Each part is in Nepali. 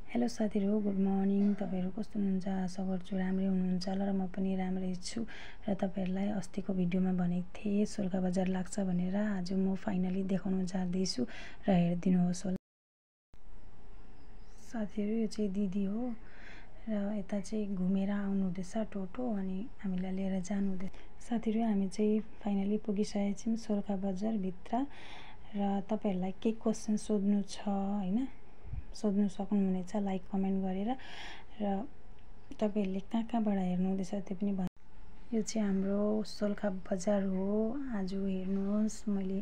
हेलो साथीहरु, गुड मर्निङ। तपाईहरु कस्तो हुनुहुन्छ? आशा गर्छु राम्रै हुनुहुन्छ होला र म पनि राम्रै छु। र तपाईहरुलाई अस्तिको भिडियोमा भनेको थिएँ सोलखा बजार लाग्छ भनेर। आज म फाइनली देखाउन जाँदैछु र हेर्दिनुहोस् होला। साथीहरु, यो चाहिँ दिदी हो र यता चाहिँ घुमेर आउनु हुँदैछ टोटो, अनि हामीलाई लिएर जानु हुँदैछ। साथीहरु, हामी चाहिँ फाइनली पुगिसकेका छौं सोलखा बजार भित्र। र तपाईहरुलाई के क्वेशन सोध्नु छ हैन, सोध्नु सक्नुहुनेछ लाइक कमेन्ट गरेर। र तपाईहरुले कहाँबाट हेर्नु हुँदैछ त्यो पनि भन्नु। यो चाहिँ हाम्रो सोलखा बजार हो। आज हेर्नुहोस्, मैले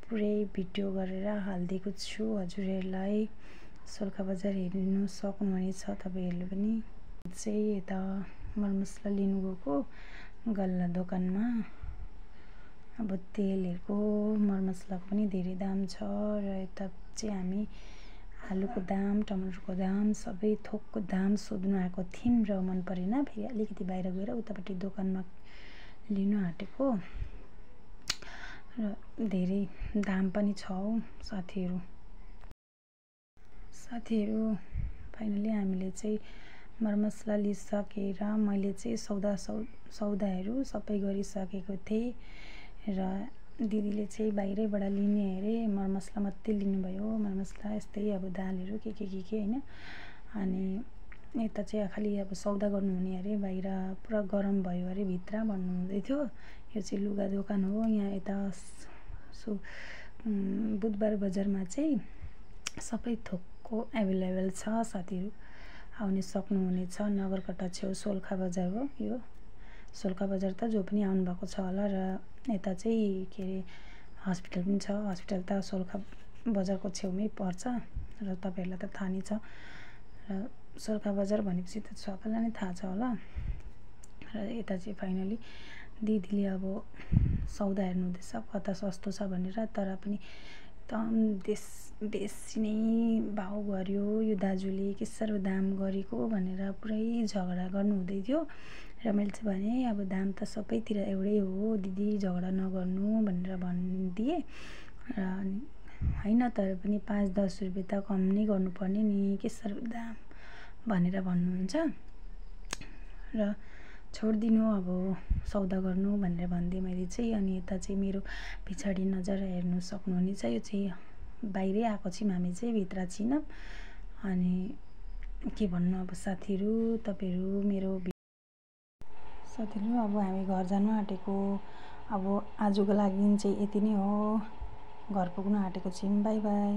पुरै भिडियो गरेर हाल्दिएको छु हजुरहरुलाई। सोलखा बजार हेर्नु सक्नुहुनेछ तपाईहरुले पनि। चाहिँ यता मरमसला लिनु गएको गल्ला दोकानमा। अब तेलहरुको मरमसलाको पनि धेरै दाम छ। र यता चाहिँ हामी आलुको दाम, टमाटरको दाम, सबै थोकको दाम सोध्नु आएको थियौं र मन परेन। फेरि अलिकति बाहिर गएर उतापट्टि दोकानमा लिनु आँटेको। र धेरै दाम पनि छ हौ साथीहरु। फाइनली हामीले चाहिँ मरमसला लिइसकेर मैले चाहिँ सौदाहरू सबै गरिसकेको थिएँ। र दिदीले चाहिँ बाहिरैबाट लिने अरे, मरमसला मात्रै लिनुभयो। मरमसला यस्तै अब दालहरू के हैन। अनि यता चाहिँ खालि अब सौदा गर्नुहुने अरे, बाहिर पुरा गरम भयो अरे भित्र भन्नुहुँदै थियो। यो चाहिँ लुगा दोकान हो। यहाँ यता बुधबार बजारमा चाहिँ सबै थोकको एभाइलेबल छ साथीहरु, आउन सक्नुहुनेछ। नगरकट्टा छेउ सोलखा बजार हो यो। सोलखा बजार त जो पनि आउनु भएको छ होला। र यता चाहिँ के अरे हस्पिटल पनि छ। हस्पिटल त सोलखा बजारको छेउमै पर्छ र तपाईहरुलाई त थाहा नै छ। र सोलखा बजार भनेपछि त सबैलाई नै थाहा छ होला। र यता चाहिँ फाइनली दिदीले अब सौदा हेर्नु हुँदैछ कता सस्तो छ भनेर। तर पनि एकदम बेसी नै भाउ गर्यो यो दाजुले, के साह्रो दाम गरेको भनेर पुरै झगडा गर्नु हुँदै थियो। र मैले चाहिँ भने अब दाम त सबैतिर एउटै हो दिदी, झगडा नगर्नु भनेर भनिदिएँ। र हैन, तर पनि 5-10 रुपैयाँ त कम नै गर्नुपर्ने नि, के साह्रो दाम भनेर भन्नुहुन्छ। र छोड्दिनु अब सौदा गर्नु भनेर भनिदिएँ मैले चाहिँ। अनि यता चाहिँ मेरो पछाडि नजारा हेर्नु सक्नुहुनेछ। यो चाहिँ बाहिरै आएको छौँ हामी चाहिँ, भित्र छैनौँ। अनि के भन्नु अब साथीहरु, तपाईहरु मेरो साथीहरु, अब हामी घर जानु आँटेको। अब आजको लागि चाहिँ यति नै हो। घर पुग्नु आँटेको छौँ। Bye bye.